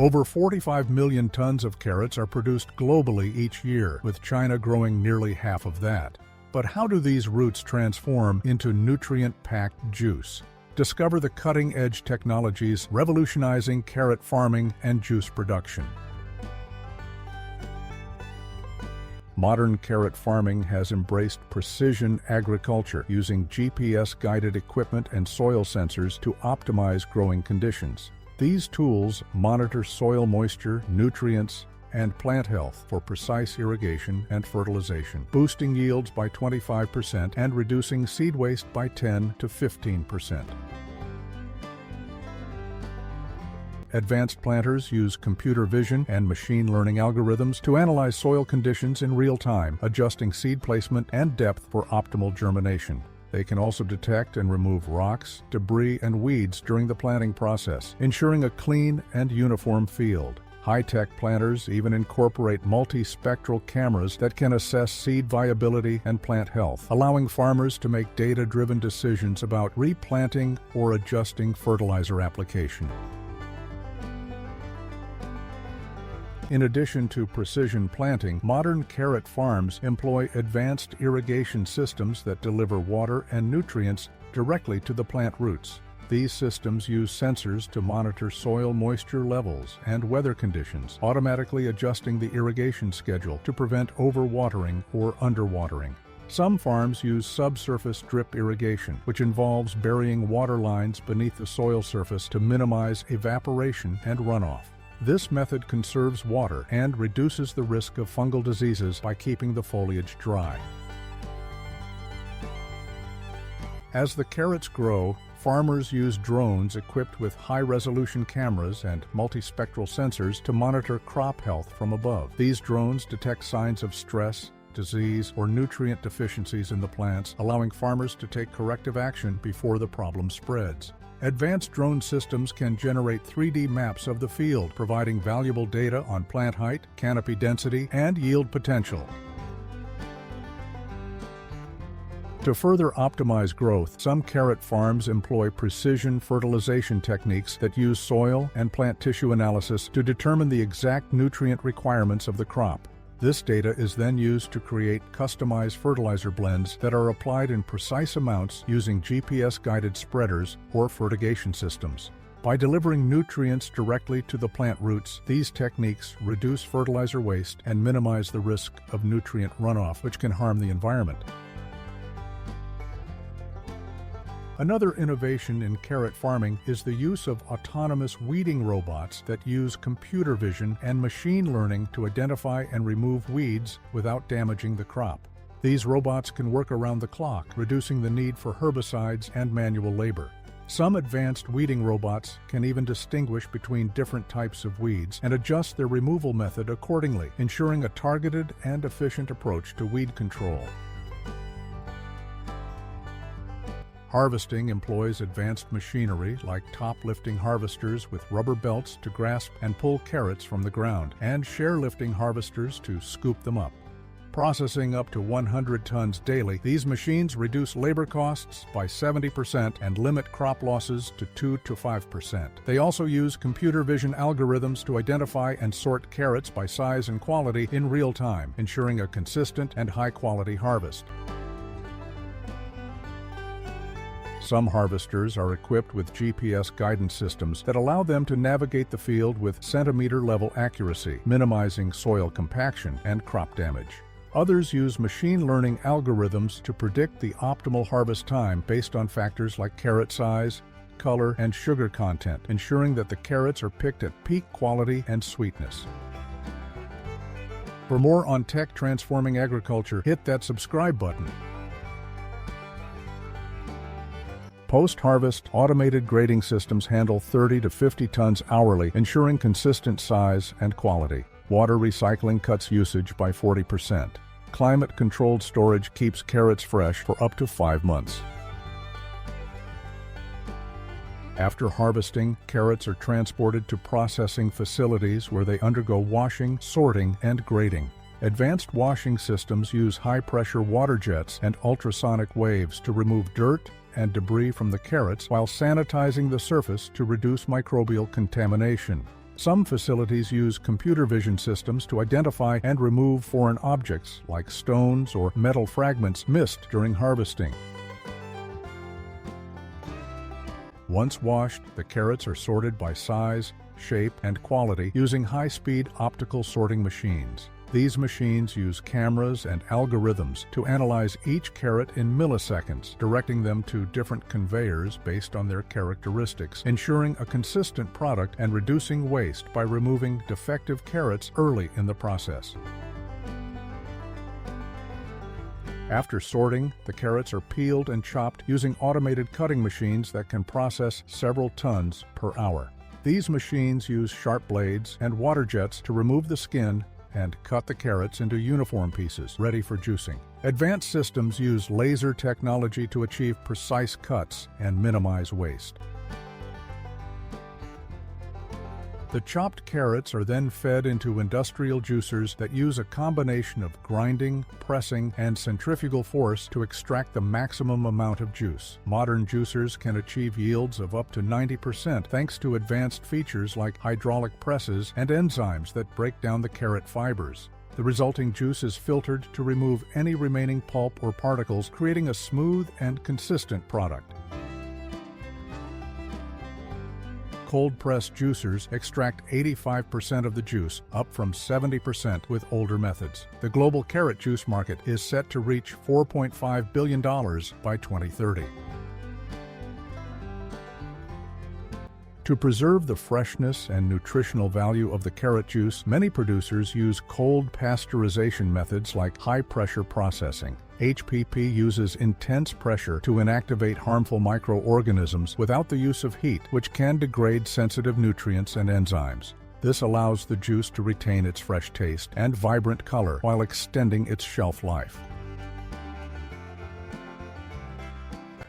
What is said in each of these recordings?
Over 45 million tons of carrots are produced globally each year, with China growing nearly half of that. But how do these roots transform into nutrient-packed juice? Discover the cutting-edge technologies revolutionizing carrot farming and juice production. Modern carrot farming has embraced precision agriculture using GPS-guided equipment and soil sensors to optimize growing conditions. These tools monitor soil moisture, nutrients, and plant health for precise irrigation and fertilization, boosting yields by 25% and reducing seed waste by 10 to 15%. Advanced planters use computer vision and machine learning algorithms to analyze soil conditions in real time, adjusting seed placement and depth for optimal germination. They can also detect and remove rocks, debris, and weeds during the planting process, ensuring a clean and uniform field. High-tech planters even incorporate multispectral cameras that can assess seed viability and plant health, allowing farmers to make data-driven decisions about replanting or adjusting fertilizer application. In addition to precision planting, modern carrot farms employ advanced irrigation systems that deliver water and nutrients directly to the plant roots. These systems use sensors to monitor soil moisture levels and weather conditions, automatically adjusting the irrigation schedule to prevent overwatering or underwatering. Some farms use subsurface drip irrigation, which involves burying water lines beneath the soil surface to minimize evaporation and runoff. This method conserves water and reduces the risk of fungal diseases by keeping the foliage dry. As the carrots grow, farmers use drones equipped with high-resolution cameras and multispectral sensors to monitor crop health from above. These drones detect signs of stress, disease, or nutrient deficiencies in the plants, allowing farmers to take corrective action before the problem spreads. Advanced drone systems can generate 3D maps of the field, providing valuable data on plant height, canopy density, and yield potential. To further optimize growth, some carrot farms employ precision fertilization techniques that use soil and plant tissue analysis to determine the exact nutrient requirements of the crop. This data is then used to create customized fertilizer blends that are applied in precise amounts using GPS-guided spreaders or fertigation systems. By delivering nutrients directly to the plant roots, these techniques reduce fertilizer waste and minimize the risk of nutrient runoff, which can harm the environment. Another innovation in carrot farming is the use of autonomous weeding robots that use computer vision and machine learning to identify and remove weeds without damaging the crop. These robots can work around the clock, reducing the need for herbicides and manual labor. Some advanced weeding robots can even distinguish between different types of weeds and adjust their removal method accordingly, ensuring a targeted and efficient approach to weed control. Harvesting employs advanced machinery like top-lifting harvesters with rubber belts to grasp and pull carrots from the ground, and share-lifting harvesters to scoop them up. Processing up to 100 tons daily, these machines reduce labor costs by 70% and limit crop losses to 2 to 5%. They also use computer vision algorithms to identify and sort carrots by size and quality in real time, ensuring a consistent and high-quality harvest. Some harvesters are equipped with GPS guidance systems that allow them to navigate the field with centimeter-level accuracy, minimizing soil compaction and crop damage. Others use machine learning algorithms to predict the optimal harvest time based on factors like carrot size, color, and sugar content, ensuring that the carrots are picked at peak quality and sweetness. For more on tech transforming agriculture, hit that subscribe button. Post-harvest, automated grading systems handle 30 to 50 tons hourly, ensuring consistent size and quality. Water recycling cuts usage by 40%. Climate-controlled storage keeps carrots fresh for up to 5 months. After harvesting, carrots are transported to processing facilities where they undergo washing, sorting, and grading. Advanced washing systems use high-pressure water jets and ultrasonic waves to remove dirt and debris from the carrots while sanitizing the surface to reduce microbial contamination. Some facilities use computer vision systems to identify and remove foreign objects like stones or metal fragments missed during harvesting. Once washed, the carrots are sorted by size, shape, and quality using high-speed optical sorting machines. These machines use cameras and algorithms to analyze each carrot in milliseconds, directing them to different conveyors based on their characteristics, ensuring a consistent product and reducing waste by removing defective carrots early in the process. After sorting, the carrots are peeled and chopped using automated cutting machines that can process several tons per hour. These machines use sharp blades and water jets to remove the skin and cut the carrots into uniform pieces, ready for juicing. Advanced systems use laser technology to achieve precise cuts and minimize waste. The chopped carrots are then fed into industrial juicers that use a combination of grinding, pressing, and centrifugal force to extract the maximum amount of juice. Modern juicers can achieve yields of up to 90% thanks to advanced features like hydraulic presses and enzymes that break down the carrot fibers. The resulting juice is filtered to remove any remaining pulp or particles, creating a smooth and consistent product. Cold-pressed juicers extract 85% of the juice, up from 70% with older methods. The global carrot juice market is set to reach $4.5 billion by 2030. To preserve the freshness and nutritional value of the carrot juice, many producers use cold pasteurization methods like high-pressure processing. HPP uses intense pressure to inactivate harmful microorganisms without the use of heat, which can degrade sensitive nutrients and enzymes. This allows the juice to retain its fresh taste and vibrant color while extending its shelf life.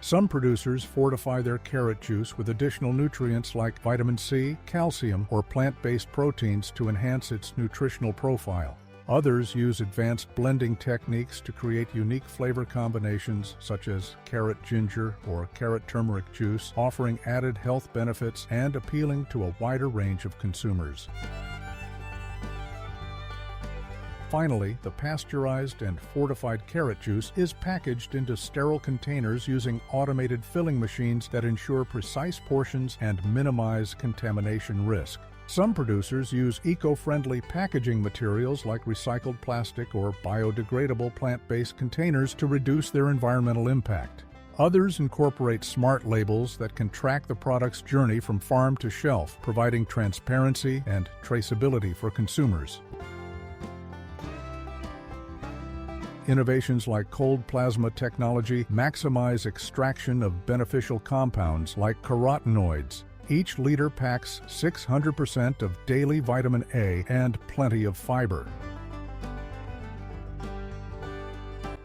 Some producers fortify their carrot juice with additional nutrients like vitamin C, calcium, or plant-based proteins to enhance its nutritional profile. Others use advanced blending techniques to create unique flavor combinations such as carrot ginger or carrot turmeric juice, offering added health benefits and appealing to a wider range of consumers. Finally, the pasteurized and fortified carrot juice is packaged into sterile containers using automated filling machines that ensure precise portions and minimize contamination risk. Some producers use eco-friendly packaging materials like recycled plastic or biodegradable plant-based containers to reduce their environmental impact. Others incorporate smart labels that can track the product's journey from farm to shelf, providing transparency and traceability for consumers. Innovations like cold plasma technology maximize extraction of beneficial compounds like carotenoids. Each liter packs 600% of daily vitamin A and plenty of fiber.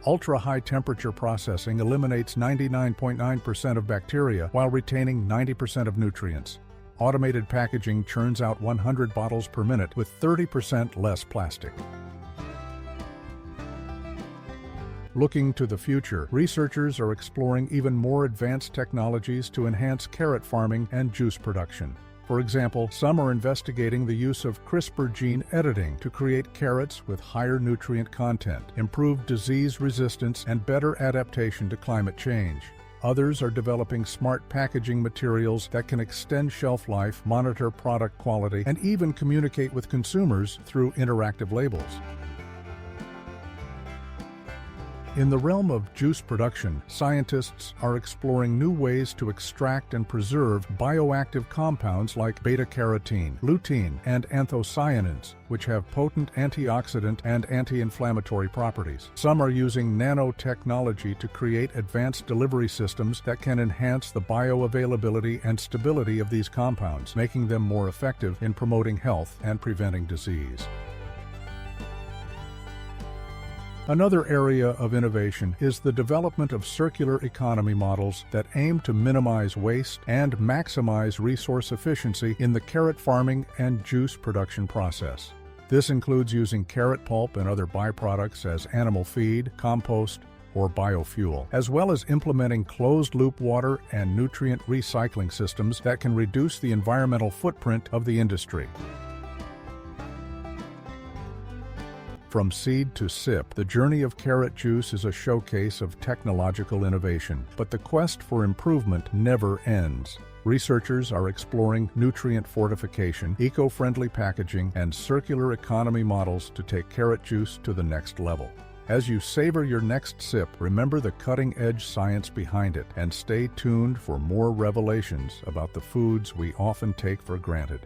Ultra-high temperature processing eliminates 99.9% of bacteria while retaining 90% of nutrients. Automated packaging churns out 100 bottles per minute with 30% less plastic. Looking to the future, researchers are exploring even more advanced technologies to enhance carrot farming and juice production. For example, some are investigating the use of CRISPR gene editing to create carrots with higher nutrient content, improved disease resistance, and better adaptation to climate change. Others are developing smart packaging materials that can extend shelf life, monitor product quality, and even communicate with consumers through interactive labels. In the realm of juice production, scientists are exploring new ways to extract and preserve bioactive compounds like beta-carotene, lutein, and anthocyanins, which have potent antioxidant and anti-inflammatory properties. Some are using nanotechnology to create advanced delivery systems that can enhance the bioavailability and stability of these compounds, making them more effective in promoting health and preventing disease. Another area of innovation is the development of circular economy models that aim to minimize waste and maximize resource efficiency in the carrot farming and juice production process. This includes using carrot pulp and other byproducts as animal feed, compost, or biofuel, as well as implementing closed-loop water and nutrient recycling systems that can reduce the environmental footprint of the industry. From seed to sip, the journey of carrot juice is a showcase of technological innovation, but the quest for improvement never ends. Researchers are exploring nutrient fortification, eco-friendly packaging, and circular economy models to take carrot juice to the next level. As you savor your next sip, remember the cutting-edge science behind it and stay tuned for more revelations about the foods we often take for granted.